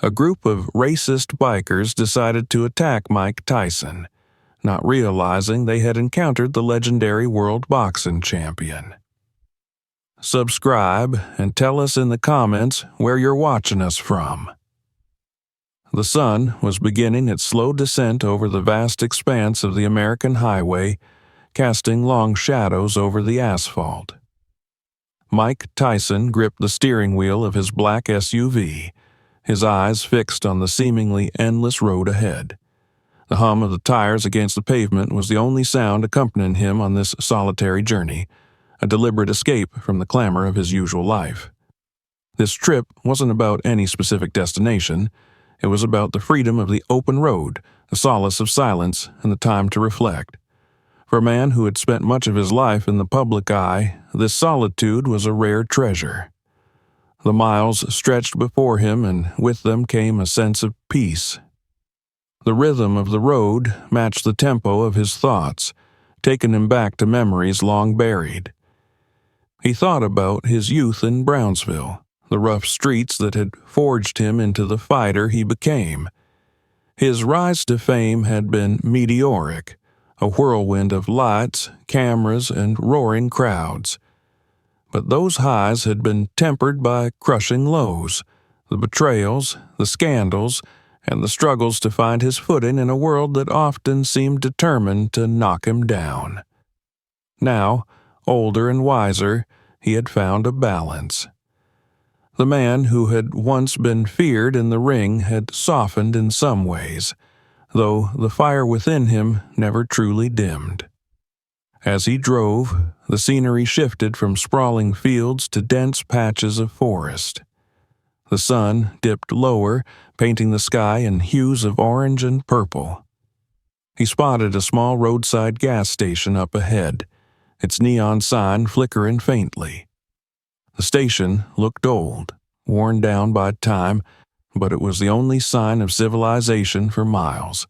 a group of racist bikers decided to attack Mike Tyson, not realizing they had encountered the legendary world boxing champion. Subscribe and tell us in the comments where you're watching us from. The sun was beginning its slow descent over the vast expanse of the American highway, casting long shadows over the asphalt. Mike Tyson gripped the steering wheel of his black SUV, his eyes fixed on the seemingly endless road ahead. The hum of the tires against the pavement was the only sound accompanying him on this solitary journey, a deliberate escape from the clamor of his usual life. This trip wasn't about any specific destination. It was about the freedom of the open road, the solace of silence, and the time to reflect. For a man who had spent much of his life in the public eye, this solitude was a rare treasure. The miles stretched before him, and with them came a sense of peace. The rhythm of the road matched the tempo of his thoughts, taking him back to memories long buried. He thought about his youth in Brownsville, the rough streets that had forged him into the fighter he became. His rise to fame had been meteoric, a whirlwind of lights, cameras, and roaring crowds. But those highs had been tempered by crushing lows, the betrayals, the scandals, and the struggles to find his footing in a world that often seemed determined to knock him down. Now, older and wiser, he had found a balance. The man who had once been feared in the ring had softened in some ways, though the fire within him never truly dimmed. As he drove, the scenery shifted from sprawling fields to dense patches of forest. The sun dipped lower, painting the sky in hues of orange and purple. He spotted a small roadside gas station up ahead, its neon sign flickering faintly. The station looked old, worn down by time, but it was the only sign of civilization for miles.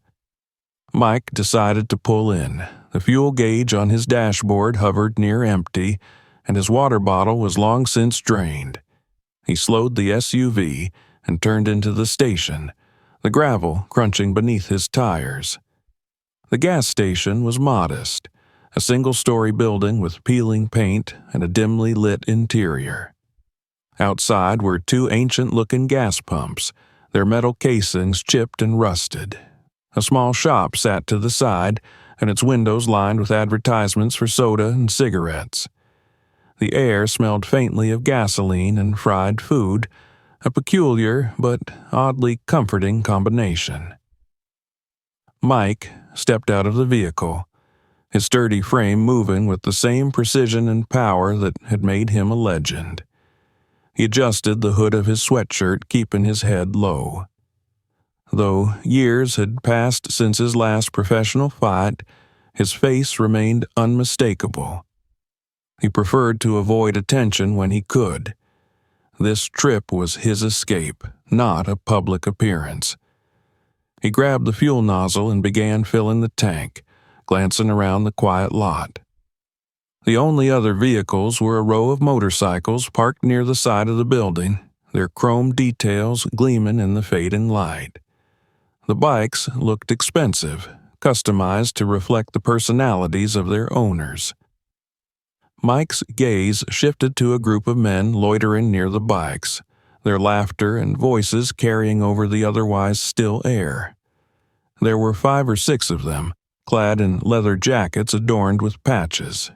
Mike decided to pull in. The fuel gauge on his dashboard hovered near empty, and his water bottle was long since drained. He slowed the SUV and turned into the station, the gravel crunching beneath his tires. The gas station was modest, a single-story building with peeling paint and a dimly lit interior. Outside were two ancient-looking gas pumps, their metal casings chipped and rusted. A small shop sat to the side, and its windows lined with advertisements for soda and cigarettes. The air smelled faintly of gasoline and fried food, a peculiar but oddly comforting combination. Mike stepped out of the vehicle, his sturdy frame moving with the same precision and power that had made him a legend. He adjusted the hood of his sweatshirt, keeping his head low. Though years had passed since his last professional fight, his face remained unmistakable. He preferred to avoid attention when he could. This trip was his escape, not a public appearance. He grabbed the fuel nozzle and began filling the tank, glancing around the quiet lot. The only other vehicles were a row of motorcycles parked near the side of the building, their chrome details gleaming in the fading light. The bikes looked expensive, customized to reflect the personalities of their owners. Mike's gaze shifted to a group of men loitering near the bikes, their laughter and voices carrying over the otherwise still air. There were 5 or 6 of them, clad in leather jackets adorned with patches.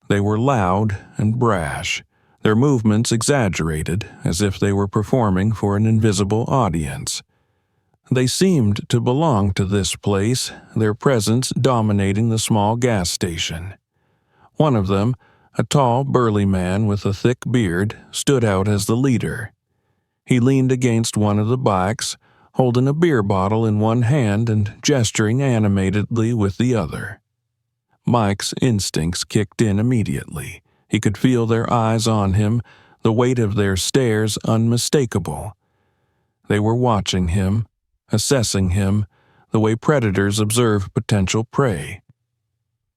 They were loud and brash, their movements exaggerated, as if they were performing for an invisible audience. They seemed to belong to this place, their presence dominating the small gas station. One of them, a tall, burly man with a thick beard, stood out as the leader. He leaned against one of the bikes, holding a beer bottle in one hand and gesturing animatedly with the other. Mike's instincts kicked in immediately. He could feel their eyes on him, the weight of their stares unmistakable. They were watching him, assessing him, the way predators observe potential prey.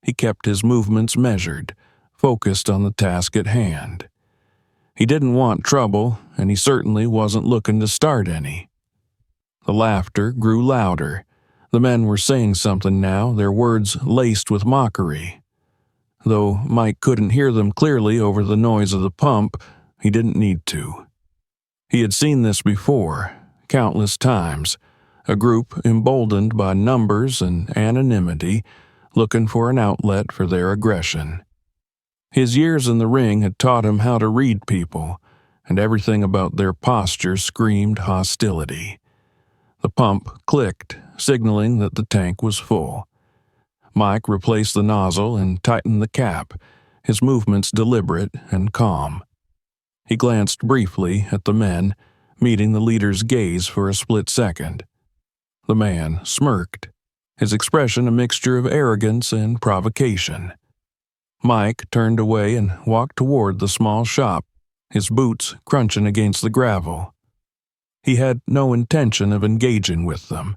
He kept his movements measured, focused on the task at hand. He didn't want trouble, and he certainly wasn't looking to start any. The laughter grew louder. The men were saying something now, their words laced with mockery. Though Mike couldn't hear them clearly over the noise of the pump, he didn't need to. He had seen this before, countless times, a group emboldened by numbers and anonymity, looking for an outlet for their aggression. His years in the ring had taught him how to read people, and everything about their posture screamed hostility. The pump clicked, signaling that the tank was full. Mike replaced the nozzle and tightened the cap, his movements deliberate and calm. He glanced briefly at the men, meeting the leader's gaze for a split second. The man smirked, his expression a mixture of arrogance and provocation. Mike turned away and walked toward the small shop, his boots crunching against the gravel. He had no intention of engaging with them.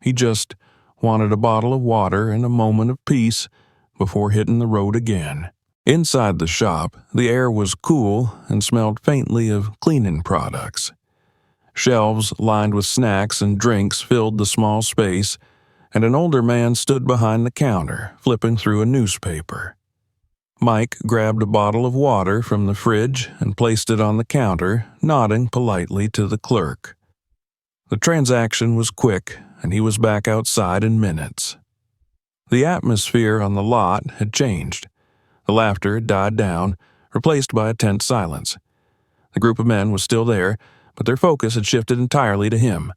He just wanted a bottle of water and a moment of peace before hitting the road again. Inside the shop, the air was cool and smelled faintly of cleaning products. Shelves lined with snacks and drinks filled the small space, and an older man stood behind the counter, flipping through a newspaper. Mike grabbed a bottle of water from the fridge and placed it on the counter, nodding politely to the clerk. The transaction was quick, and he was back outside in minutes. The atmosphere on the lot had changed. The laughter had died down, replaced by a tense silence. The group of men was still there, but their focus had shifted entirely to him.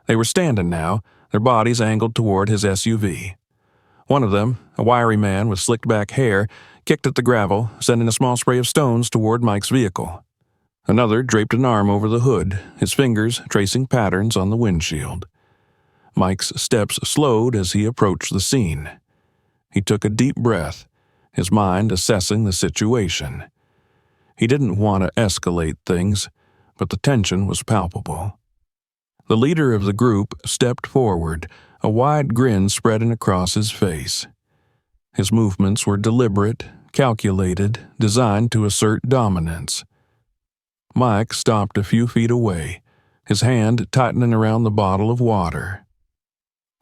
They were standing now, their bodies angled toward his SUV. One of them, a wiry man with slicked-back hair, kicked at the gravel, sending a small spray of stones toward Mike's vehicle. Another draped an arm over the hood, his fingers tracing patterns on the windshield. Mike's steps slowed as he approached the scene. He took a deep breath, his mind assessing the situation. He didn't want to escalate things, but the tension was palpable. The leader of the group stepped forward, a wide grin spreading across his face. His movements were deliberate, calculated, designed to assert dominance. Mike stopped a few feet away, his hand tightening around the bottle of water.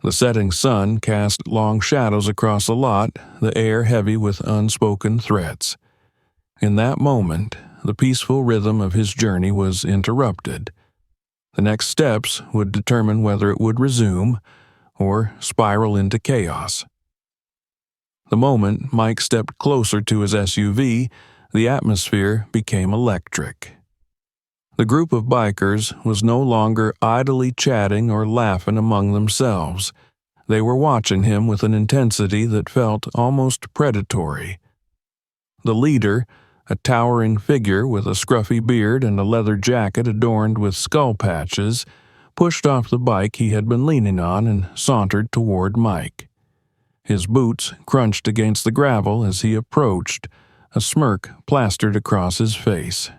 The setting sun cast long shadows across the lot, the air heavy with unspoken threats. In that moment, the peaceful rhythm of his journey was interrupted. The next steps would determine whether it would resume or spiral into chaos. The moment Mike stepped closer to his SUV, the atmosphere became electric. The group of bikers was no longer idly chatting or laughing among themselves. They were watching him with an intensity that felt almost predatory. The leader, a towering figure with a scruffy beard and a leather jacket adorned with skull patches, pushed off the bike he had been leaning on and sauntered toward Mike. His boots crunched against the gravel as he approached, a smirk plastered across his face.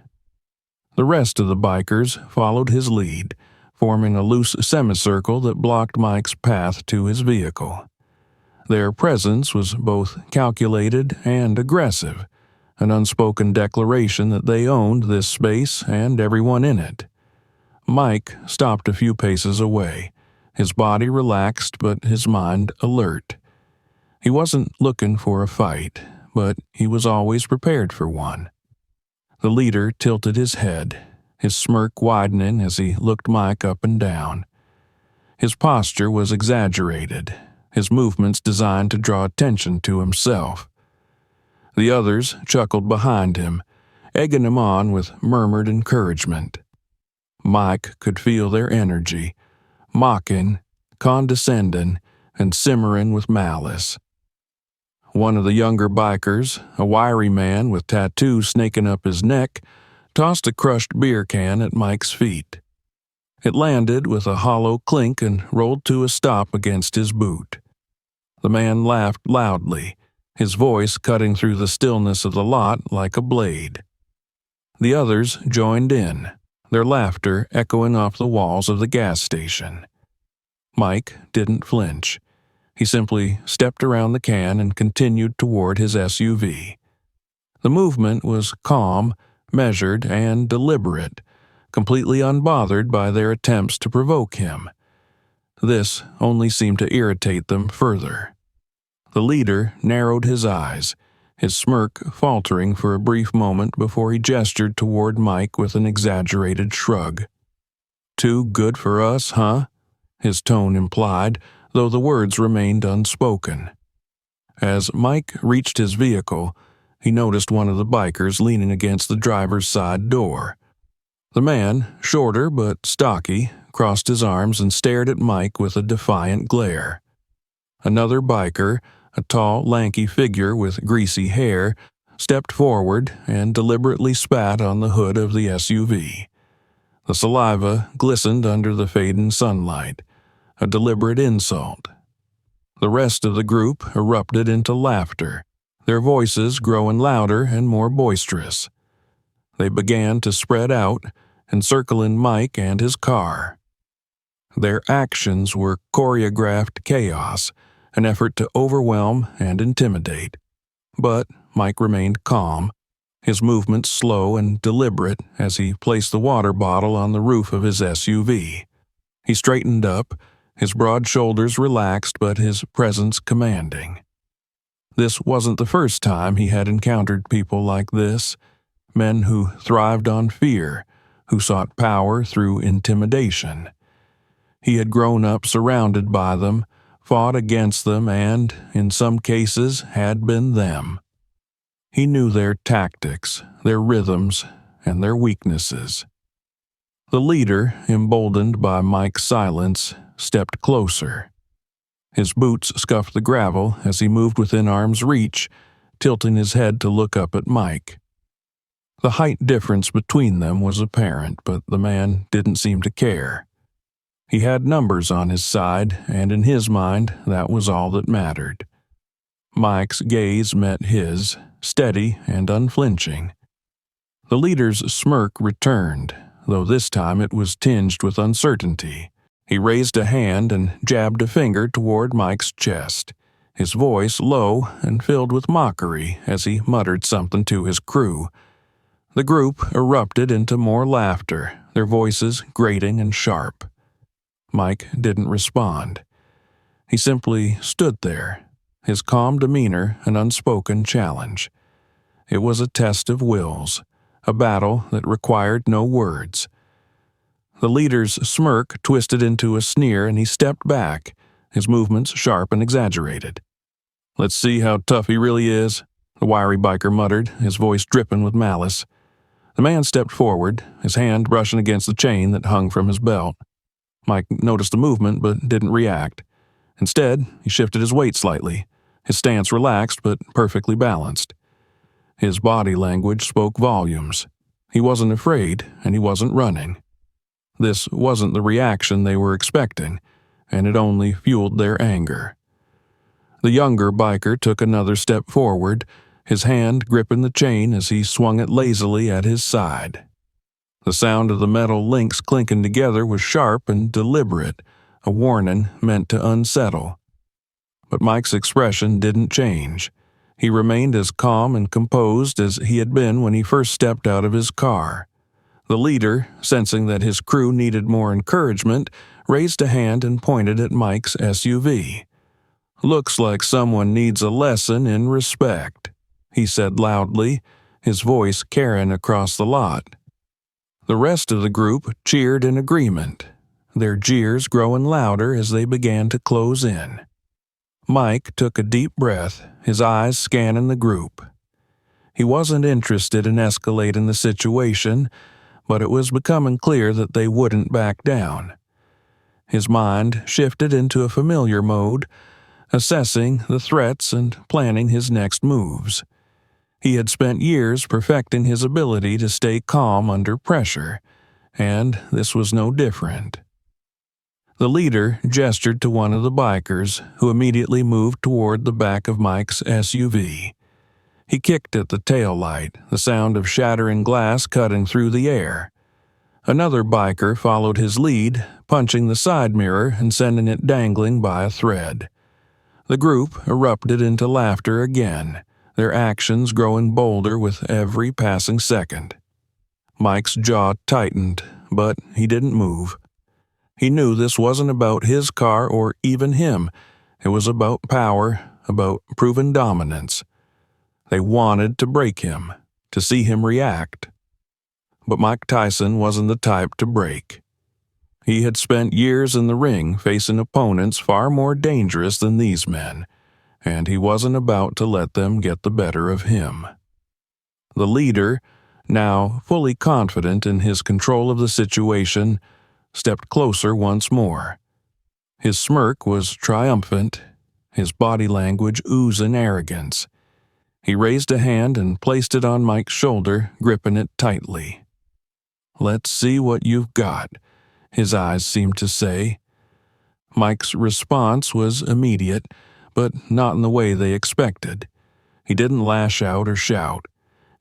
The rest of the bikers followed his lead, forming a loose semicircle that blocked Mike's path to his vehicle. Their presence was both calculated and aggressive, an unspoken declaration that they owned this space and everyone in it. Mike stopped a few paces away, his body relaxed but his mind alert. He wasn't looking for a fight, but he was always prepared for one. The leader tilted his head, his smirk widening as he looked Mike up and down. His posture was exaggerated, his movements designed to draw attention to himself. The others chuckled behind him, egging him on with murmured encouragement. Mike could feel their energy, mocking, condescending, and simmering with malice. One of the younger bikers, a wiry man with tattoos snaking up his neck, tossed a crushed beer can at Mike's feet. It landed with a hollow clink and rolled to a stop against his boot. The man laughed loudly, his voice cutting through the stillness of the lot like a blade. The others joined in, their laughter echoing off the walls of the gas station. Mike didn't flinch. He simply stepped around the can and continued toward his SUV. The movement was calm, measured, and deliberate, completely unbothered by their attempts to provoke him. This only seemed to irritate them further. The leader narrowed his eyes, his smirk faltering for a brief moment before he gestured toward Mike with an exaggerated shrug. "Too good for us, huh?" his tone implied, though the words remained unspoken. As Mike reached his vehicle, he noticed one of the bikers leaning against the driver's side door. The man, shorter but stocky, crossed his arms and stared at Mike with a defiant glare. Another biker, a tall, lanky figure with greasy hair, stepped forward and deliberately spat on the hood of the SUV. The saliva glistened under the fading sunlight, a deliberate insult. The rest of the group erupted into laughter, their voices growing louder and more boisterous. They began to spread out, encircling Mike and his car. Their actions were choreographed chaos, an effort to overwhelm and intimidate. But Mike remained calm, his movements slow and deliberate as he placed the water bottle on the roof of his SUV. He straightened up, his broad shoulders relaxed but his presence commanding. This wasn't the first time he had encountered people like this, men who thrived on fear, who sought power through intimidation. He had grown up surrounded by them, fought against them, and, in some cases, had been them. He knew their tactics, their rhythms, and their weaknesses. The leader, emboldened by Mike's silence, stepped closer. His boots scuffed the gravel as he moved within arm's reach, tilting his head to look up at Mike. The height difference between them was apparent, but the man didn't seem to care. He had numbers on his side, and in his mind, that was all that mattered. Mike's gaze met his, steady and unflinching. The leader's smirk returned, though this time it was tinged with uncertainty. He raised a hand and jabbed a finger toward Mike's chest, his voice low and filled with mockery as he muttered something to his crew. The group erupted into more laughter, their voices grating and sharp. Mike didn't respond. He simply stood there, his calm demeanor an unspoken challenge. It was a test of wills, a battle that required no words. The leader's smirk twisted into a sneer and he stepped back, his movements sharp and exaggerated. "Let's see how tough he really is," the wiry biker muttered, his voice dripping with malice. The man stepped forward, his hand brushing against the chain that hung from his belt. Mike noticed the movement but didn't react. Instead, he shifted his weight slightly, his stance relaxed but perfectly balanced. His body language spoke volumes. He wasn't afraid, and he wasn't running. This wasn't the reaction they were expecting, and it only fueled their anger. The younger biker took another step forward, his hand gripping the chain as he swung it lazily at his side. The sound of the metal links clinking together was sharp and deliberate, a warning meant to unsettle. But Mike's expression didn't change. He remained as calm and composed as he had been when he first stepped out of his car. The leader, sensing that his crew needed more encouragement, raised a hand and pointed at Mike's SUV. "Looks like someone needs a lesson in respect," he said loudly, his voice carrying across the lot. The rest of the group cheered in agreement, their jeers growing louder as they began to close in. Mike took a deep breath, his eyes scanning the group. He wasn't interested in escalating the situation, but it was becoming clear that they wouldn't back down. His mind shifted into a familiar mode, assessing the threats and planning his next moves. He had spent years perfecting his ability to stay calm under pressure, and this was no different. The leader gestured to one of the bikers, who immediately moved toward the back of Mike's SUV. He kicked at the taillight, the sound of shattering glass cutting through the air. Another biker followed his lead, punching the side mirror and sending it dangling by a thread. The group erupted into laughter again, their actions growing bolder with every passing second. Mike's jaw tightened, but he didn't move. He knew this wasn't about his car or even him. It was about power, about proven dominance. They wanted to break him, to see him react. But Mike Tyson wasn't the type to break. He had spent years in the ring facing opponents far more dangerous than these men, and he wasn't about to let them get the better of him. The leader, now fully confident in his control of the situation, stepped closer once more. His smirk was triumphant, his body language oozing arrogance. He raised a hand and placed it on Mike's shoulder, gripping it tightly. "Let's see what you've got," his eyes seemed to say. Mike's response was immediate, but not in the way they expected. He didn't lash out or shout.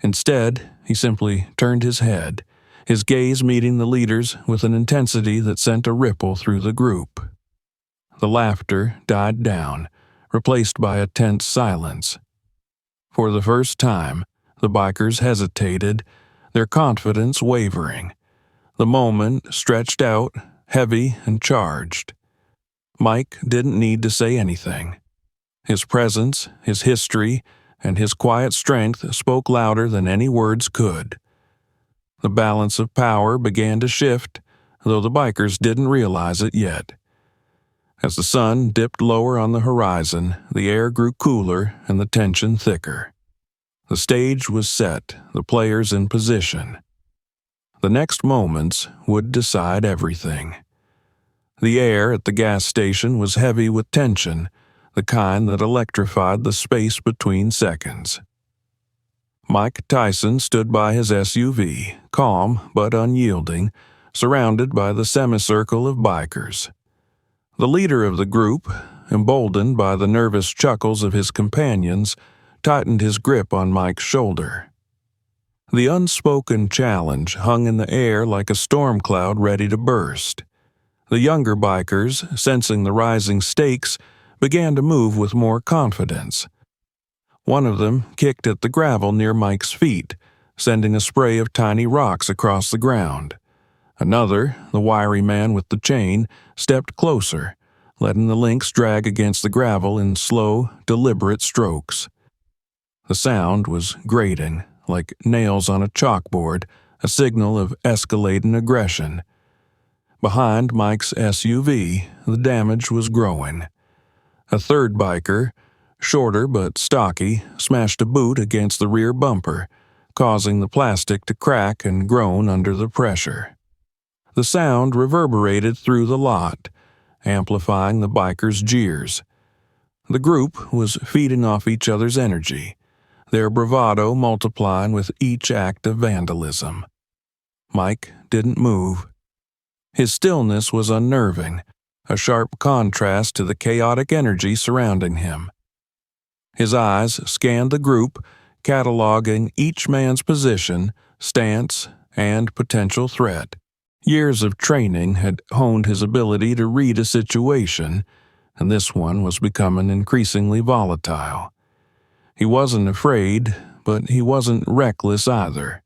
Instead, he simply turned his head, his gaze meeting the leader's with an intensity that sent a ripple through the group. The laughter died down, replaced by a tense silence. For the first time, the bikers hesitated, their confidence wavering. The moment stretched out, heavy and charged. Mike didn't need to say anything. His presence, his history, and his quiet strength spoke louder than any words could. The balance of power began to shift, though the bikers didn't realize it yet. As the sun dipped lower on the horizon, the air grew cooler and the tension thicker. The stage was set, the players in position. The next moments would decide everything. The air at the gas station was heavy with tension, the kind that electrified the space between seconds. Mike Tyson stood by his SUV, calm but unyielding, surrounded by the semicircle of bikers. The leader of the group, emboldened by the nervous chuckles of his companions, tightened his grip on Mike's shoulder. The unspoken challenge hung in the air like a storm cloud ready to burst. The younger bikers, sensing the rising stakes, began to move with more confidence. One of them kicked at the gravel near Mike's feet, sending a spray of tiny rocks across the ground. Another, the wiry man with the chain, stepped closer, letting the links drag against the gravel in slow, deliberate strokes. The sound was grating, like nails on a chalkboard, a signal of escalating aggression. Behind Mike's SUV, the damage was growing. A third biker, shorter but stocky, smashed a boot against the rear bumper, causing the plastic to crack and groan under the pressure. The sound reverberated through the lot, amplifying the bikers' jeers. The group was feeding off each other's energy, their bravado multiplying with each act of vandalism. Mike didn't move. His stillness was unnerving, a sharp contrast to the chaotic energy surrounding him. His eyes scanned the group, cataloging each man's position, stance, and potential threat. Years of training had honed his ability to read a situation, and this one was becoming increasingly volatile. He wasn't afraid, but he wasn't reckless either.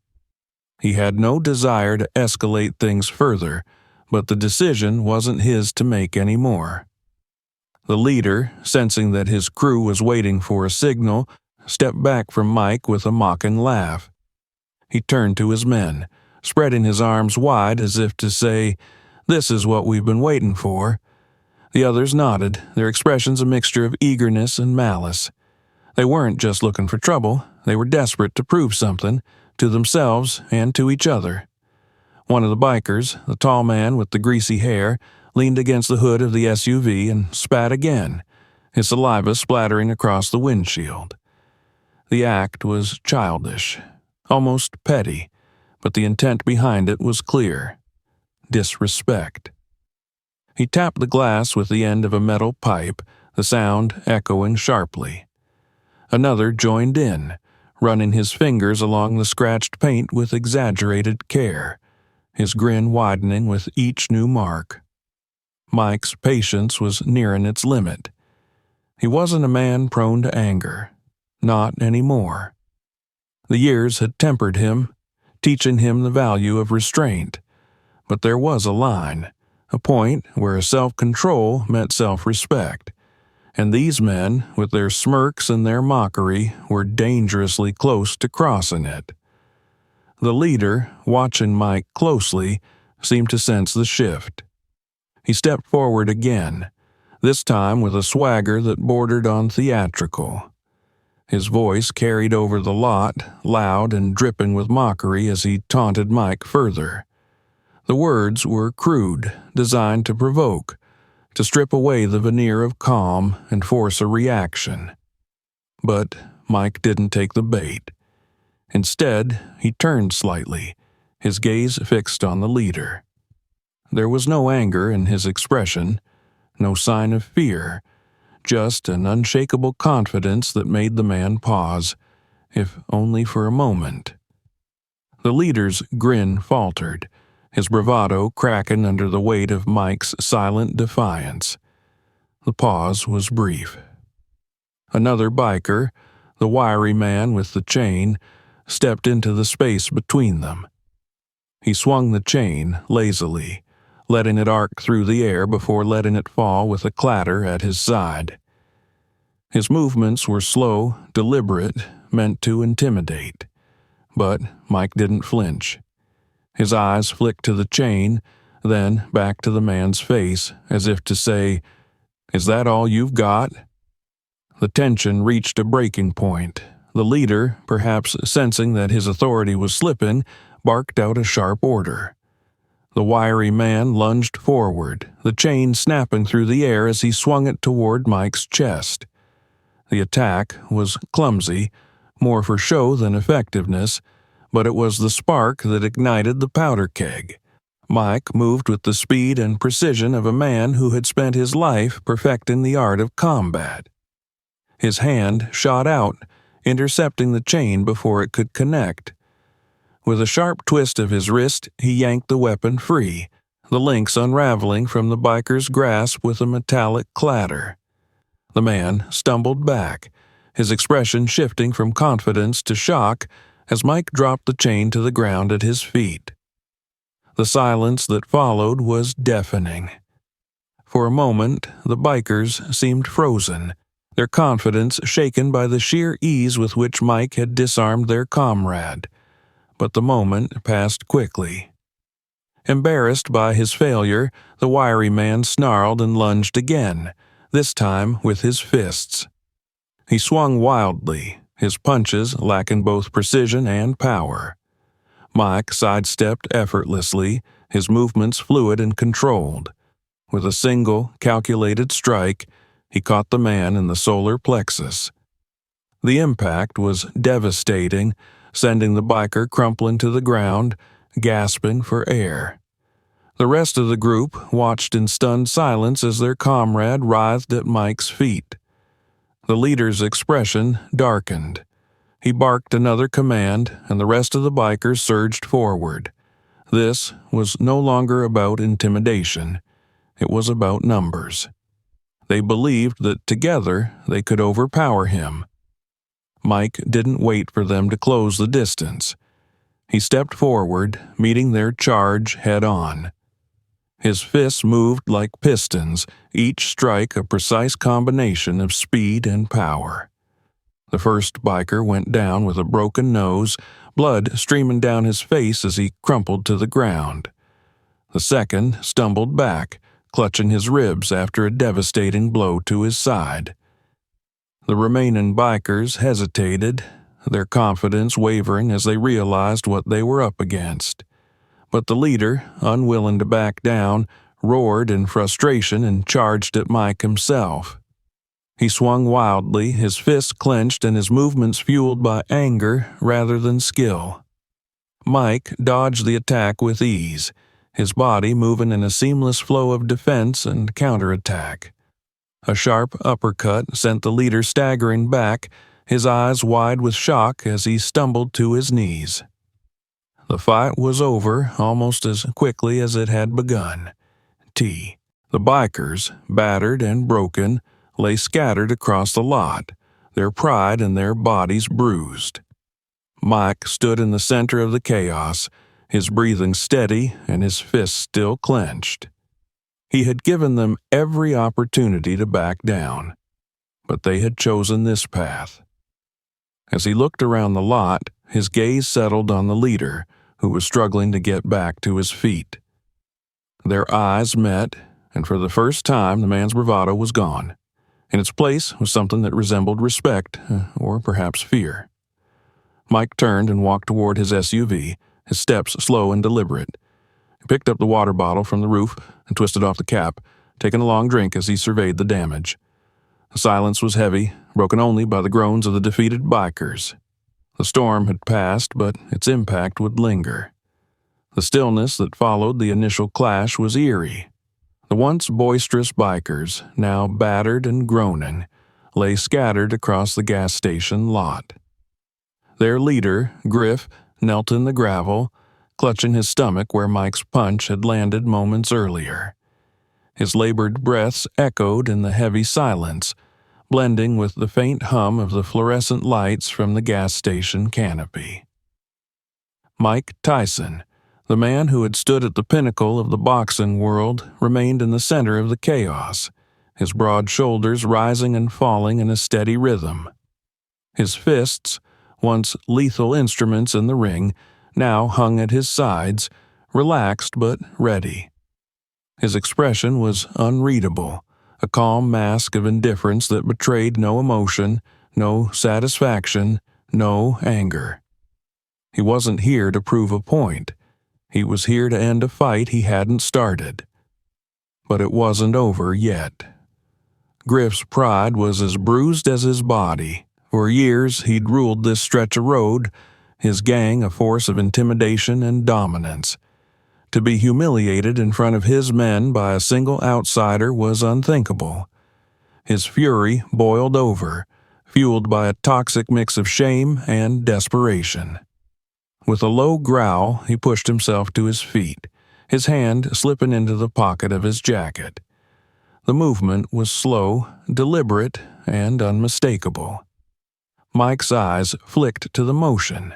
He had no desire to escalate things further, but the decision wasn't his to make anymore. The leader, sensing that his crew was waiting for a signal, stepped back from Mike with a mocking laugh. He turned to his men, spreading his arms wide as if to say, "This is what we've been waiting for." The others nodded, their expressions a mixture of eagerness and malice. They weren't just looking for trouble, they were desperate to prove something, to themselves and to each other. One of the bikers, the tall man with the greasy hair, leaned against the hood of the SUV and spat again, his saliva splattering across the windshield. The act was childish, almost petty, but the intent behind it was clear: disrespect. He tapped the glass with the end of a metal pipe, the sound echoing sharply. Another joined in, running his fingers along the scratched paint with exaggerated care, his grin widening with each new mark. Mike's patience was nearing its limit. He wasn't a man prone to anger. Not anymore. The years had tempered him, teaching him the value of restraint. But there was a line, a point where self-control met self-respect, and these men, with their smirks and their mockery, were dangerously close to crossing it. The leader, watching Mike closely, seemed to sense the shift. He stepped forward again, this time with a swagger that bordered on theatrical. His voice carried over the lot, loud and dripping with mockery as he taunted Mike further. The words were crude, designed to provoke, to strip away the veneer of calm and force a reaction. But Mike didn't take the bait. Instead, he turned slightly, his gaze fixed on the leader. There was no anger in his expression, no sign of fear, just an unshakable confidence that made the man pause, if only for a moment. The leader's grin faltered, his bravado cracking under the weight of Mike's silent defiance. The pause was brief. Another biker, the wiry man with the chain, stepped into the space between them. He swung the chain lazily, letting it arc through the air before letting it fall with a clatter at his side. His movements were slow, deliberate, meant to intimidate. But Mike didn't flinch. His eyes flicked to the chain, then back to the man's face, as if to say, "Is that all you've got?" The tension reached a breaking point. The leader, perhaps sensing that his authority was slipping, barked out a sharp order. The wiry man lunged forward, the chain snapping through the air as he swung it toward Mike's chest. The attack was clumsy, more for show than effectiveness, but it was the spark that ignited the powder keg. Mike moved with the speed and precision of a man who had spent his life perfecting the art of combat. His hand shot out, intercepting the chain before it could connect. With a sharp twist of his wrist, he yanked the weapon free, the links unraveling from the biker's grasp with a metallic clatter. The man stumbled back, his expression shifting from confidence to shock as Mike dropped the chain to the ground at his feet. The silence that followed was deafening. For a moment, the bikers seemed frozen, their confidence shaken by the sheer ease with which Mike had disarmed their comrade. But the moment passed quickly. Embarrassed by his failure, the wiry man snarled and lunged again, this time with his fists. He swung wildly, his punches lacking both precision and power. Mike sidestepped effortlessly, his movements fluid and controlled. With a single, calculated strike, he caught the man in the solar plexus. The impact was devastating, sending the biker crumpling to the ground, gasping for air. The rest of the group watched in stunned silence as their comrade writhed at Mike's feet. The leader's expression darkened. He barked another command, and the rest of the bikers surged forward. This was no longer about intimidation. It was about numbers. They believed that together they could overpower him. Mike didn't wait for them to close the distance. He stepped forward, meeting their charge head-on. His fists moved like pistons, each strike a precise combination of speed and power. The first biker went down with a broken nose, blood streaming down his face as he crumpled to the ground. The second stumbled back, clutching his ribs after a devastating blow to his side. The remaining bikers hesitated, their confidence wavering as they realized what they were up against. But the leader, unwilling to back down, roared in frustration and charged at Mike himself. He swung wildly, his fists clenched and his movements fueled by anger rather than skill. Mike dodged the attack with ease, his body moving in a seamless flow of defense and counterattack. A sharp uppercut sent the leader staggering back, his eyes wide with shock as he stumbled to his knees. The fight was over almost as quickly as it had begun. The bikers, battered and broken, lay scattered across the lot, their pride and their bodies bruised. Mike stood in the center of the chaos, his breathing steady and his fists still clenched. He had given them every opportunity to back down, but they had chosen this path. As he looked around the lot, his gaze settled on the leader, who was struggling to get back to his feet. Their eyes met, and for the first time the man's bravado was gone. In its place was something that resembled respect, or perhaps fear. Mike turned and walked toward his SUV, his steps slow and deliberate. He picked up the water bottle from the roof and twisted off the cap, taking a long drink as he surveyed the damage. The silence was heavy, broken only by the groans of the defeated bikers. The storm had passed, but its impact would linger. The stillness that followed the initial clash was eerie. The once boisterous bikers, now battered and groaning, lay scattered across the gas station lot. Their leader, Griff, knelt in the gravel, clutching his stomach where Mike's punch had landed moments earlier. His labored breaths echoed in the heavy silence, blending with the faint hum of the fluorescent lights from the gas station canopy. Mike Tyson, the man who had stood at the pinnacle of the boxing world, remained in the center of the chaos, his broad shoulders rising and falling in a steady rhythm. His fists, once lethal instruments in the ring, now hung at his sides, relaxed but ready. His expression was unreadable, a calm mask of indifference that betrayed no emotion, no satisfaction, no anger. He wasn't here to prove a point. He was here to end a fight he hadn't started. But it wasn't over yet. Griff's pride was as bruised as his body. For years he'd ruled this stretch of road, his gang a force of intimidation and dominance. To be humiliated in front of his men by a single outsider was unthinkable. His fury boiled over, fueled by a toxic mix of shame and desperation. With a low growl, he pushed himself to his feet, his hand slipping into the pocket of his jacket. The movement was slow, deliberate, and unmistakable. Mike's eyes flicked to the motion.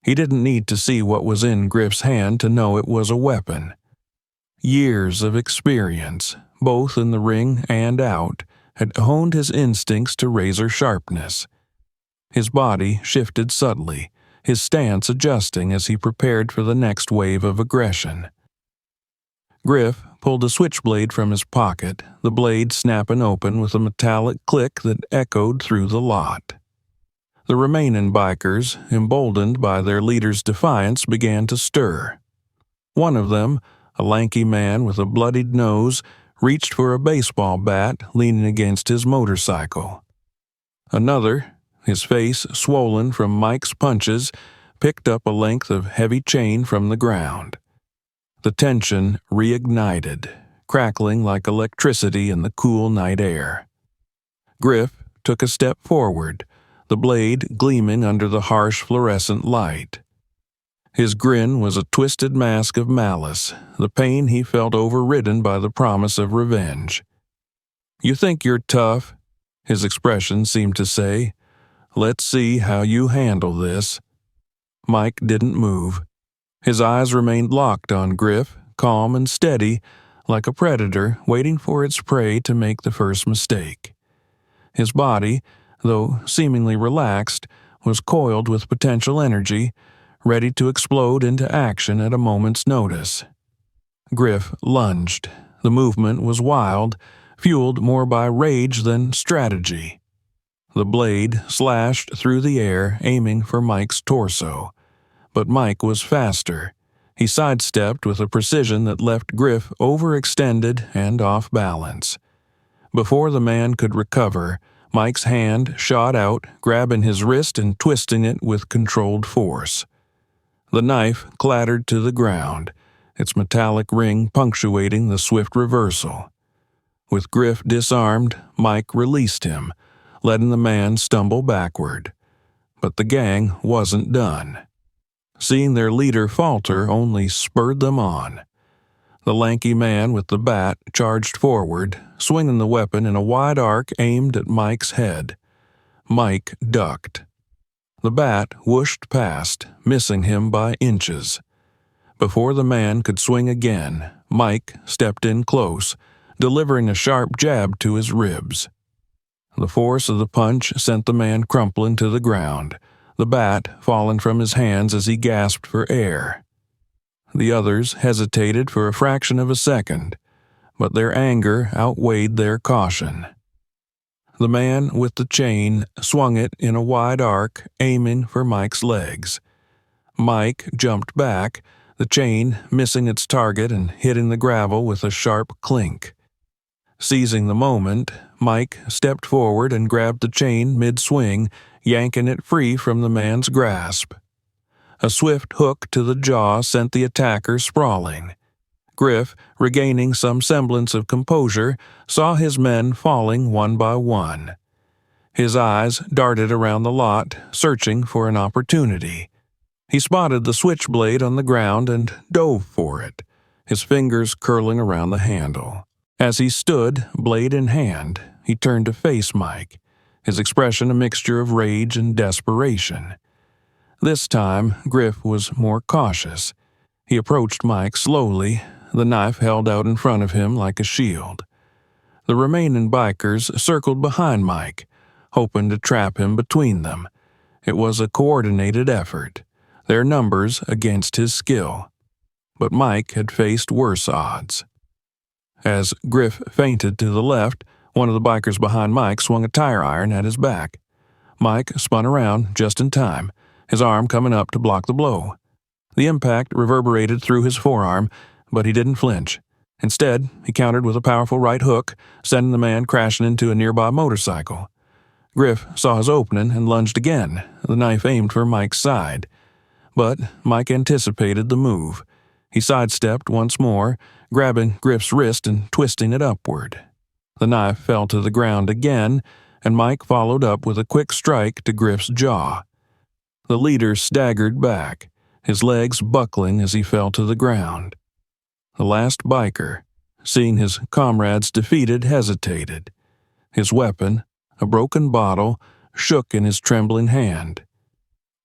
He didn't need to see what was in Griff's hand to know it was a weapon. Years of experience, both in the ring and out, had honed his instincts to razor sharpness. His body shifted subtly, his stance adjusting as he prepared for the next wave of aggression. Griff pulled a switchblade from his pocket, the blade snapping open with a metallic click that echoed through the lot. The remaining bikers, emboldened by their leader's defiance, began to stir. One of them, a lanky man with a bloodied nose, reached for a baseball bat leaning against his motorcycle. Another, his face swollen from Mike's punches, picked up a length of heavy chain from the ground. The tension reignited, crackling like electricity in the cool night air. Griff took a step forward, the blade gleaming under the harsh fluorescent light. His grin was a twisted mask of malice, the pain he felt overridden by the promise of revenge. "You think you're tough?" his expression seemed to say. "Let's see how you handle this." Mike didn't move. His eyes remained locked on Griff, calm and steady, like a predator waiting for its prey to make the first mistake. His body, though seemingly relaxed, was coiled with potential energy, ready to explode into action at a moment's notice. Griff lunged. The movement was wild, fueled more by rage than strategy. The blade slashed through the air, aiming for Mike's torso. But Mike was faster. He sidestepped with a precision that left Griff overextended and off balance. Before the man could recover, Mike's hand shot out, grabbing his wrist and twisting it with controlled force. The knife clattered to the ground, its metallic ring punctuating the swift reversal. With Griff disarmed, Mike released him, letting the man stumble backward. But the gang wasn't done. Seeing their leader falter only spurred them on. The lanky man with the bat charged forward, swinging the weapon in a wide arc aimed at Mike's head. Mike ducked. The bat whooshed past, missing him by inches. Before the man could swing again, Mike stepped in close, delivering a sharp jab to his ribs. The force of the punch sent the man crumpling to the ground, the bat falling from his hands as he gasped for air. The others hesitated for a fraction of a second, but their anger outweighed their caution. The man with the chain swung it in a wide arc, aiming for Mike's legs. Mike jumped back, the chain missing its target and hitting the gravel with a sharp clink. Seizing the moment, Mike stepped forward and grabbed the chain mid-swing, yanking it free from the man's grasp. A swift hook to the jaw sent the attacker sprawling. Griff, regaining some semblance of composure, saw his men falling one by one. His eyes darted around the lot, searching for an opportunity. He spotted the switchblade on the ground and dove for it, his fingers curling around the handle. As he stood, blade in hand, he turned to face Mike, his expression a mixture of rage and desperation. This time, Griff was more cautious. He approached Mike slowly, the knife held out in front of him like a shield. The remaining bikers circled behind Mike, hoping to trap him between them. It was a coordinated effort, their numbers against his skill. But Mike had faced worse odds. As Griff feinted to the left, one of the bikers behind Mike swung a tire iron at his back. Mike spun around just in time, his arm coming up to block the blow. The impact reverberated through his forearm, but he didn't flinch. Instead, he countered with a powerful right hook, sending the man crashing into a nearby motorcycle. Griff saw his opening and lunged again, the knife aimed for Mike's side. But Mike anticipated the move. He sidestepped once more, grabbing Griff's wrist and twisting it upward. The knife fell to the ground again, and Mike followed up with a quick strike to Griff's jaw. The leader staggered back, his legs buckling as he fell to the ground. The last biker, seeing his comrades defeated, hesitated. His weapon, a broken bottle, shook in his trembling hand.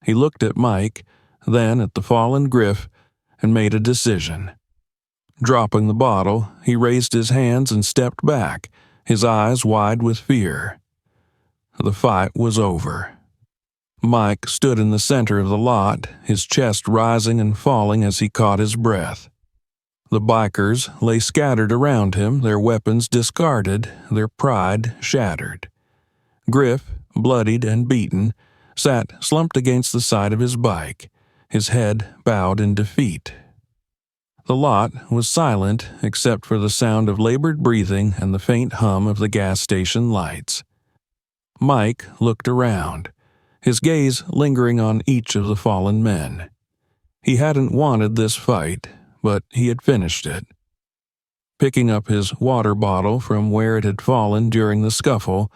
He looked at Mike, then at the fallen Griff, and made a decision. Dropping the bottle, he raised his hands and stepped back, his eyes wide with fear. The fight was over. Mike stood in the center of the lot, his chest rising and falling as he caught his breath. The bikers lay scattered around him, their weapons discarded, their pride shattered. Griff, bloodied and beaten, sat slumped against the side of his bike, his head bowed in defeat. The lot was silent except for the sound of labored breathing and the faint hum of the gas station lights. Mike looked around, his gaze lingering on each of the fallen men. He hadn't wanted this fight, but he had finished it. Picking up his water bottle from where it had fallen during the scuffle,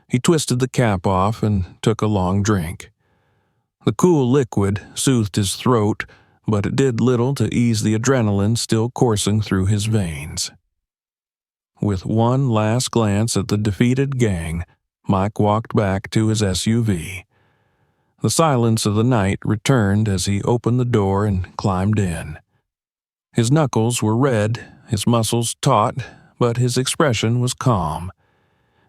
he twisted the cap off and took a long drink. The cool liquid soothed his throat, but it did little to ease the adrenaline still coursing through his veins. With one last glance at the defeated gang, Mike walked back to his SUV. The silence of the night returned as he opened the door and climbed in. His knuckles were red, his muscles taut, but his expression was calm.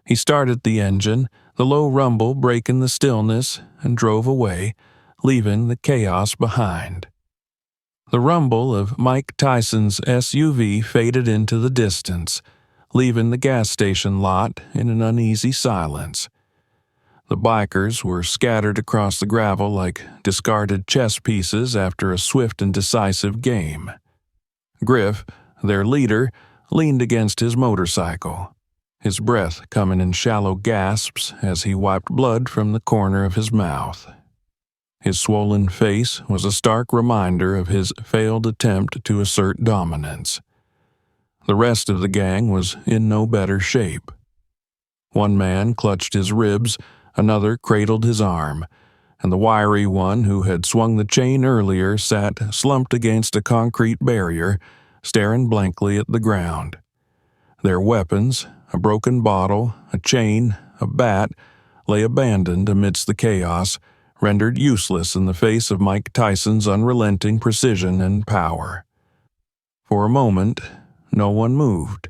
He started the engine, the low rumble breaking the stillness, and drove away, leaving the chaos behind. The rumble of Mike Tyson's SUV faded into the distance, leaving the gas station lot in an uneasy silence. The bikers were scattered across the gravel like discarded chess pieces after a swift and decisive game. Griff, their leader, leaned against his motorcycle, his breath coming in shallow gasps as he wiped blood from the corner of his mouth. His swollen face was a stark reminder of his failed attempt to assert dominance. The rest of the gang was in no better shape. One man clutched his ribs, another cradled his arm, and the wiry one who had swung the chain earlier sat slumped against a concrete barrier, staring blankly at the ground. Their weapons, a broken bottle, a chain, a bat, lay abandoned amidst the chaos, rendered useless in the face of Mike Tyson's unrelenting precision and power. For a moment, no one moved.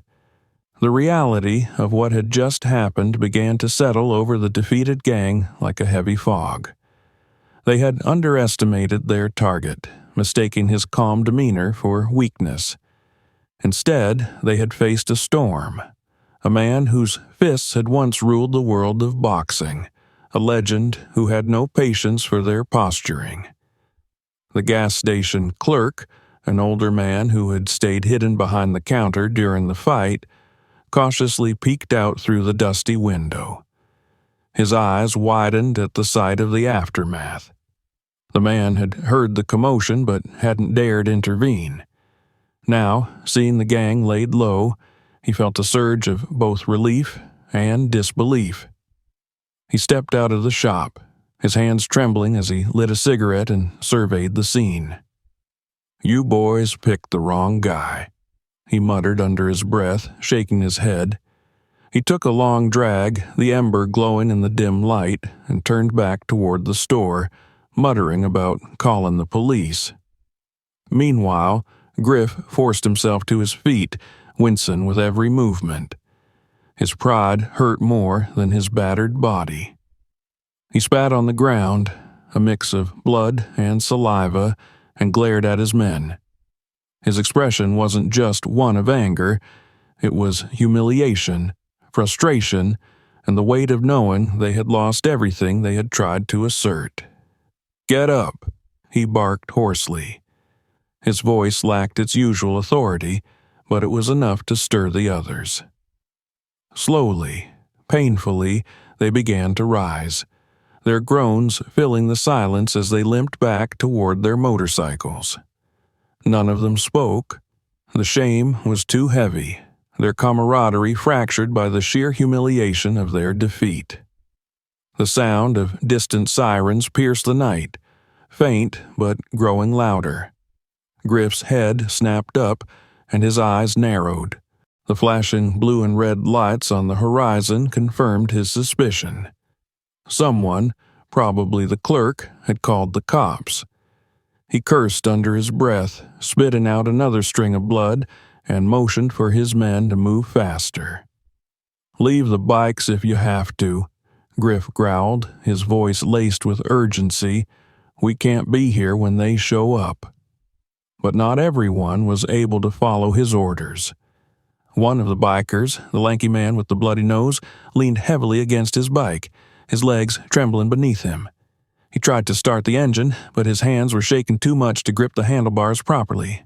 The reality of what had just happened began to settle over the defeated gang like a heavy fog. They had underestimated their target, mistaking his calm demeanor for weakness. Instead, they had faced a storm, a man whose fists had once ruled the world of boxing, a legend who had no patience for their posturing. The gas station clerk, an older man who had stayed hidden behind the counter during the fight, cautiously peeked out through the dusty window. His eyes widened at the sight of the aftermath. The man had heard the commotion but hadn't dared intervene. Now, seeing the gang laid low, he felt a surge of both relief and disbelief. He stepped out of the shop, his hands trembling as he lit a cigarette and surveyed the scene. "You boys picked the wrong guy," he muttered under his breath, shaking his head. He took a long drag, the ember glowing in the dim light, and turned back toward the store, muttering about calling the police. Meanwhile, Griff forced himself to his feet, wincing with every movement. His pride hurt more than his battered body. He spat on the ground, a mix of blood and saliva, and glared at his men. His expression wasn't just one of anger, it was humiliation, frustration, and the weight of knowing they had lost everything they had tried to assert. "Get up," he barked hoarsely. His voice lacked its usual authority, but it was enough to stir the others. Slowly, painfully, they began to rise, their groans filling the silence as they limped back toward their motorcycles. None of them spoke. The shame was too heavy, their camaraderie fractured by the sheer humiliation of their defeat. The sound of distant sirens pierced the night, faint but growing louder. Griff's head snapped up, and his eyes narrowed. The flashing blue and red lights on the horizon confirmed his suspicion. Someone, probably the clerk, had called the cops. He cursed under his breath, spitting out another string of blood, and motioned for his men to move faster. "Leave the bikes if you have to," Griff growled, his voice laced with urgency. "We can't be here when they show up." But not everyone was able to follow his orders. One of the bikers, the lanky man with the bloody nose, leaned heavily against his bike, his legs trembling beneath him. He tried to start the engine, but his hands were shaking too much to grip the handlebars properly.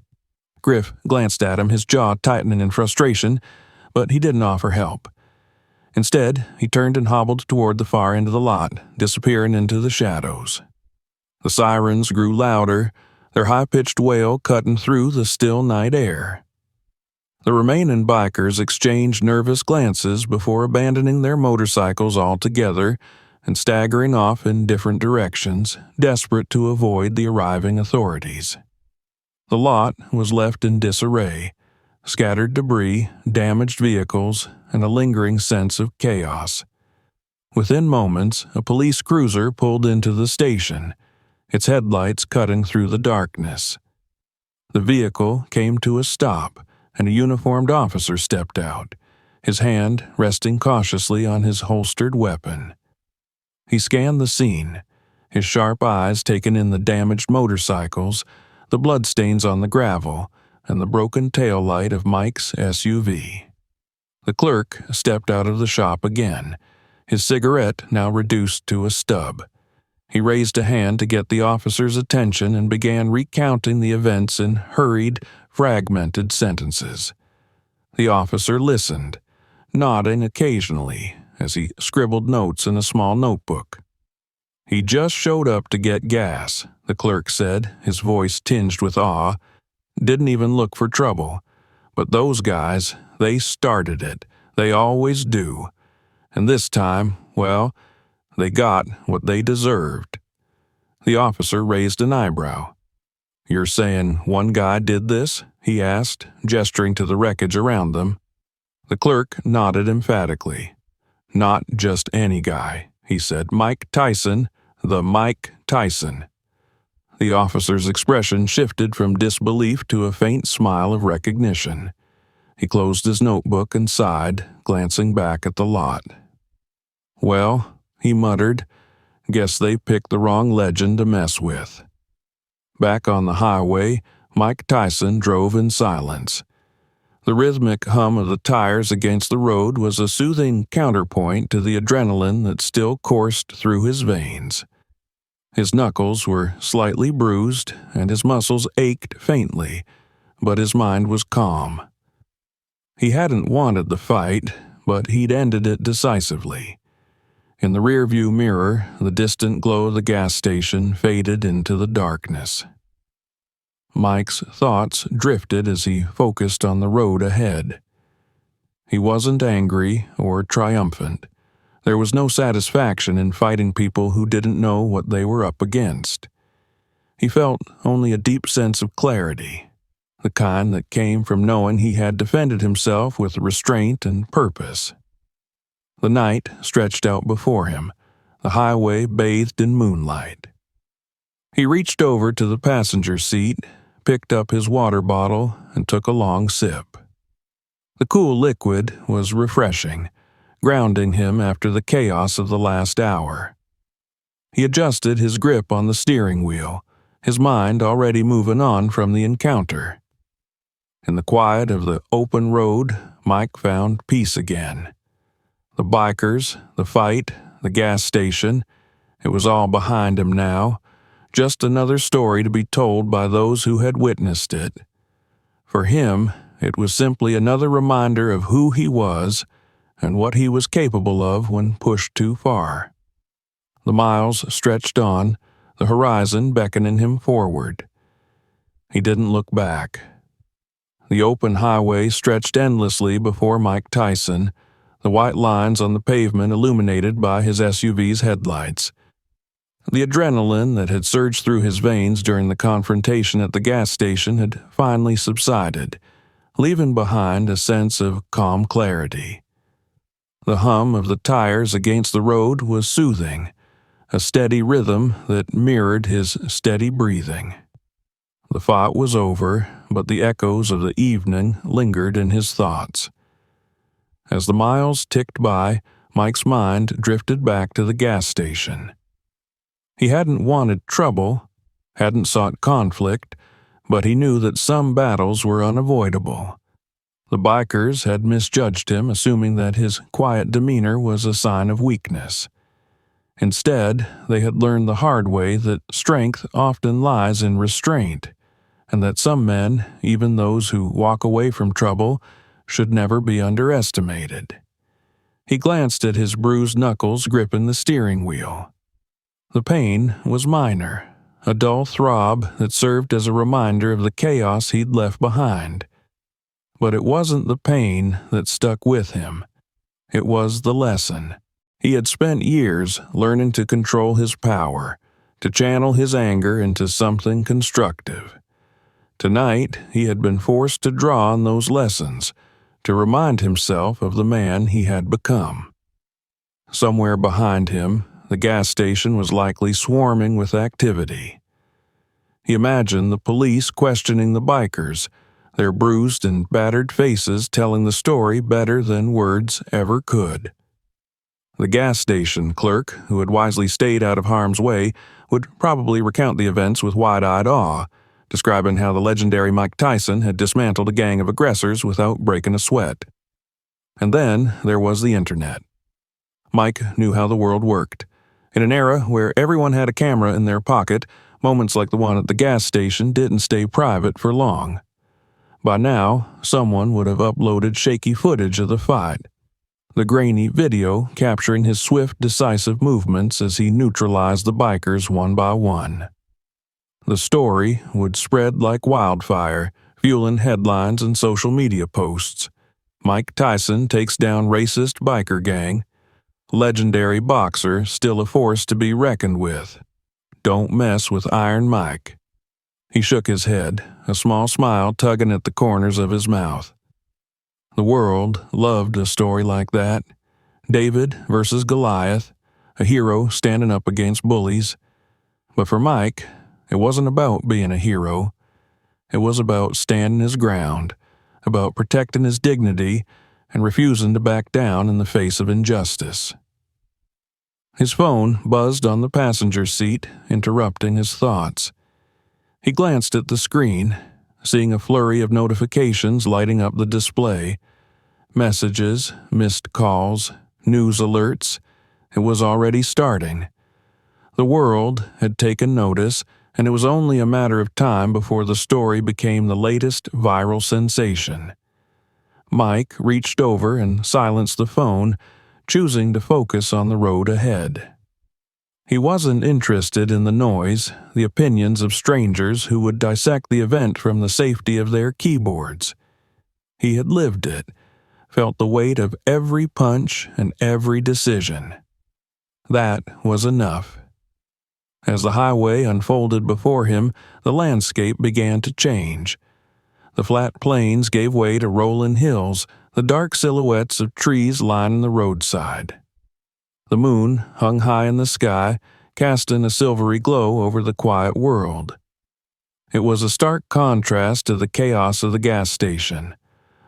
Griff glanced at him, his jaw tightening in frustration, but he didn't offer help. Instead, he turned and hobbled toward the far end of the lot, disappearing into the shadows. The sirens grew louder, their high-pitched wail cutting through the still night air. The remaining bikers exchanged nervous glances before abandoning their motorcycles altogether and staggering off in different directions, desperate to avoid the arriving authorities. The lot was left in disarray, scattered debris, damaged vehicles, and a lingering sense of chaos. Within moments, a police cruiser pulled into the station, its headlights cutting through the darkness. The vehicle came to a stop, and a uniformed officer stepped out, his hand resting cautiously on his holstered weapon. He scanned the scene, his sharp eyes taking in the damaged motorcycles, the bloodstains on the gravel, and the broken taillight of Mike's SUV. The clerk stepped out of the shop again, his cigarette now reduced to a stub. He raised a hand to get the officer's attention and began recounting the events in hurried, fragmented sentences. The officer listened, nodding occasionally as he scribbled notes in a small notebook. "He just showed up to get gas," the clerk said, his voice tinged with awe. "Didn't even look for trouble. But those guys, they started it. They always do. And this time, well, they got what they deserved." The officer raised an eyebrow. "You're saying one guy did this?" he asked, gesturing to the wreckage around them. The clerk nodded emphatically. "Not just any guy," he said. "Mike Tyson, the Mike Tyson." The officer's expression shifted from disbelief to a faint smile of recognition. He closed his notebook and sighed, glancing back at the lot. "Well," he muttered, "guess they picked the wrong legend to mess with." Back on the highway, Mike Tyson drove in silence. The rhythmic hum of the tires against the road was a soothing counterpoint to the adrenaline that still coursed through his veins. His knuckles were slightly bruised, and his muscles ached faintly, but his mind was calm. He hadn't wanted the fight, but he'd ended it decisively. In the rearview mirror, the distant glow of the gas station faded into the darkness. Mike's thoughts drifted as he focused on the road ahead. He wasn't angry or triumphant. There was no satisfaction in fighting people who didn't know what they were up against. He felt only a deep sense of clarity, the kind that came from knowing he had defended himself with restraint and purpose. The night stretched out before him, the highway bathed in moonlight. He reached over to the passenger seat, picked up his water bottle, and took a long sip. The cool liquid was refreshing, grounding him after the chaos of the last hour. He adjusted his grip on the steering wheel, his mind already moving on from the encounter. In the quiet of the open road, Mike found peace again. The bikers, the fight, the gas station, it was all behind him now, just another story to be told by those who had witnessed it. For him, it was simply another reminder of who he was and what he was capable of when pushed too far. The miles stretched on, the horizon beckoning him forward. He didn't look back. The open highway stretched endlessly before Mike Tyson, the white lines on the pavement illuminated by his SUV's headlights. The adrenaline that had surged through his veins during the confrontation at the gas station had finally subsided, leaving behind a sense of calm clarity. The hum of the tires against the road was soothing, a steady rhythm that mirrored his steady breathing. The fight was over, but the echoes of the evening lingered in his thoughts. As the miles ticked by, Mike's mind drifted back to the gas station. He hadn't wanted trouble, hadn't sought conflict, but he knew that some battles were unavoidable. The bikers had misjudged him, assuming that his quiet demeanor was a sign of weakness. Instead, they had learned the hard way that strength often lies in restraint, and that some men, even those who walk away from trouble, should never be underestimated. He glanced at his bruised knuckles gripping the steering wheel. The pain was minor, a dull throb that served as a reminder of the chaos he'd left behind. But it wasn't the pain that stuck with him. It was the lesson. He had spent years learning to control his power, to channel his anger into something constructive. Tonight, he had been forced to draw on those lessons, to remind himself of the man he had become. Somewhere behind him, the gas station was likely swarming with activity. He imagined the police questioning the bikers, their bruised and battered faces telling the story better than words ever could. The gas station clerk, who had wisely stayed out of harm's way, would probably recount the events with wide-eyed awe, describing how the legendary Mike Tyson had dismantled a gang of aggressors without breaking a sweat. And then there was the internet. Mike knew how the world worked. In an era where everyone had a camera in their pocket, moments like the one at the gas station didn't stay private for long. By now, someone would have uploaded shaky footage of the fight, the grainy video capturing his swift, decisive movements as he neutralized the bikers one by one. The story would spread like wildfire, fueling headlines and social media posts. Mike Tyson takes down racist biker gang. Legendary boxer still a force to be reckoned with. Don't mess with Iron Mike. He shook his head, a small smile tugging at the corners of his mouth. The world loved a story like that. David versus Goliath, a hero standing up against bullies. But for Mike, it wasn't about being a hero. It was about standing his ground, about protecting his dignity and refusing to back down in the face of injustice. His phone buzzed on the passenger seat, interrupting his thoughts. He glanced at the screen, seeing a flurry of notifications lighting up the display. Messages, missed calls, news alerts. It was already starting. The world had taken notice, and it was only a matter of time before the story became the latest viral sensation. Mike reached over and silenced the phone, choosing to focus on the road ahead. He wasn't interested in the noise, the opinions of strangers who would dissect the event from the safety of their keyboards. He had lived it, felt the weight of every punch and every decision. That was enough. As the highway unfolded before him, the landscape began to change. The flat plains gave way to rolling hills, the dark silhouettes of trees lining the roadside. The moon hung high in the sky, casting a silvery glow over the quiet world. It was a stark contrast to the chaos of the gas station,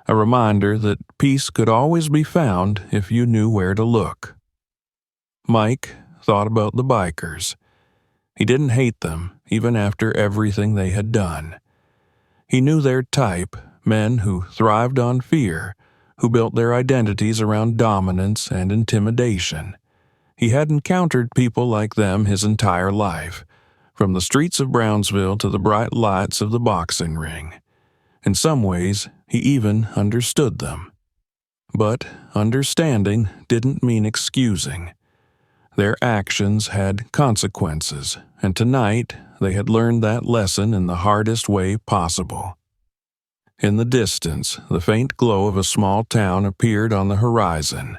a reminder that peace could always be found if you knew where to look. Mike thought about the bikers. He didn't hate them, even after everything they had done. He knew their type, men who thrived on fear, who built their identities around dominance and intimidation. He had encountered people like them his entire life, from the streets of Brownsville to the bright lights of the boxing ring. In some ways, he even understood them. But understanding didn't mean excusing. Their actions had consequences, and tonight they had learned that lesson in the hardest way possible. In the distance, the faint glow of a small town appeared on the horizon.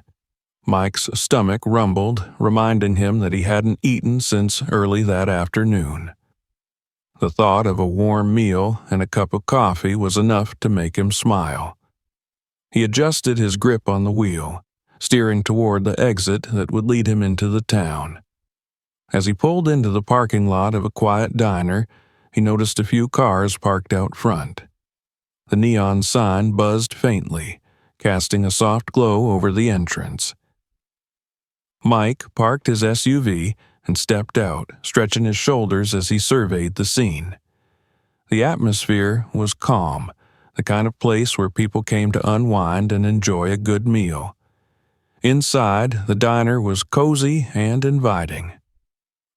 Mike's stomach rumbled, reminding him that he hadn't eaten since early that afternoon. The thought of a warm meal and a cup of coffee was enough to make him smile. He adjusted his grip on the wheel, steering toward the exit that would lead him into the town. As he pulled into the parking lot of a quiet diner, he noticed a few cars parked out front. The neon sign buzzed faintly, casting a soft glow over the entrance. Mike parked his SUV and stepped out, stretching his shoulders as he surveyed the scene. The atmosphere was calm, the kind of place where people came to unwind and enjoy a good meal. Inside, the diner was cozy and inviting.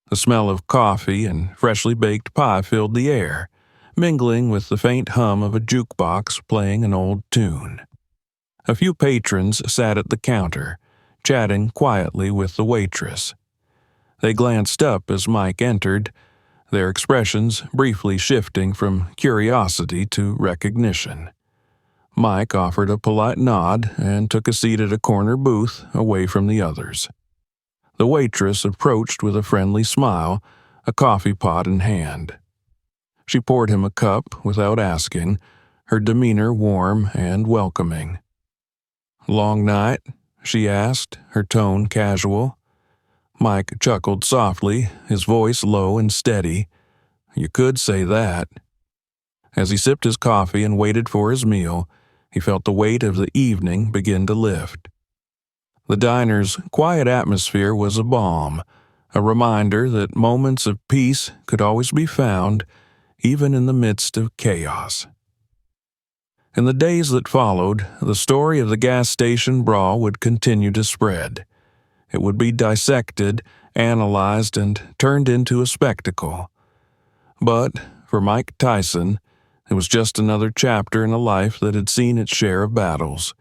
The smell of coffee and freshly baked pie filled the air, mingling with the faint hum of a jukebox playing an old tune. A few patrons sat at the counter, chatting quietly with the waitress. They glanced up as Mike entered, their expressions briefly shifting from curiosity to recognition. Mike offered a polite nod and took a seat at a corner booth away from the others. The waitress approached with a friendly smile, a coffee pot in hand. She poured him a cup without asking, her demeanor warm and welcoming. "Long night?" she asked, her tone casual. Mike chuckled softly, his voice low and steady. "You could say that." As he sipped his coffee and waited for his meal, he felt the weight of the evening begin to lift. The diner's quiet atmosphere was a balm, a reminder that moments of peace could always be found, even in the midst of chaos. In the days that followed, the story of the gas station brawl would continue to spread. It would be dissected, analyzed, and turned into a spectacle. But, for Mike Tyson, it was just another chapter in a life that had seen its share of battles.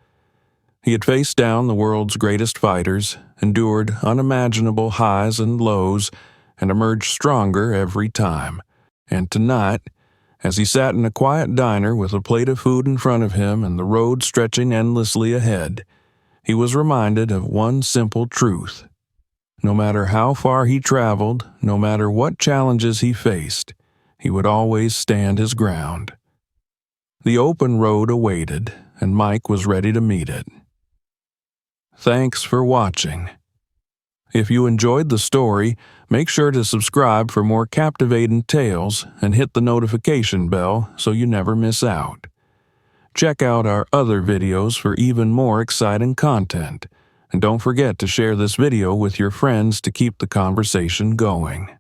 He had faced down the world's greatest fighters, endured unimaginable highs and lows, and emerged stronger every time. And tonight, as he sat in a quiet diner with a plate of food in front of him and the road stretching endlessly ahead, he was reminded of one simple truth. No matter how far he traveled, no matter what challenges he faced, he would always stand his ground. The open road awaited, and Mike was ready to meet it. Thanks for watching. If you enjoyed the story, make sure to subscribe for more captivating tales and hit the notification bell so you never miss out. Check out our other videos for even more exciting content. And don't forget to share this video with your friends to keep the conversation going.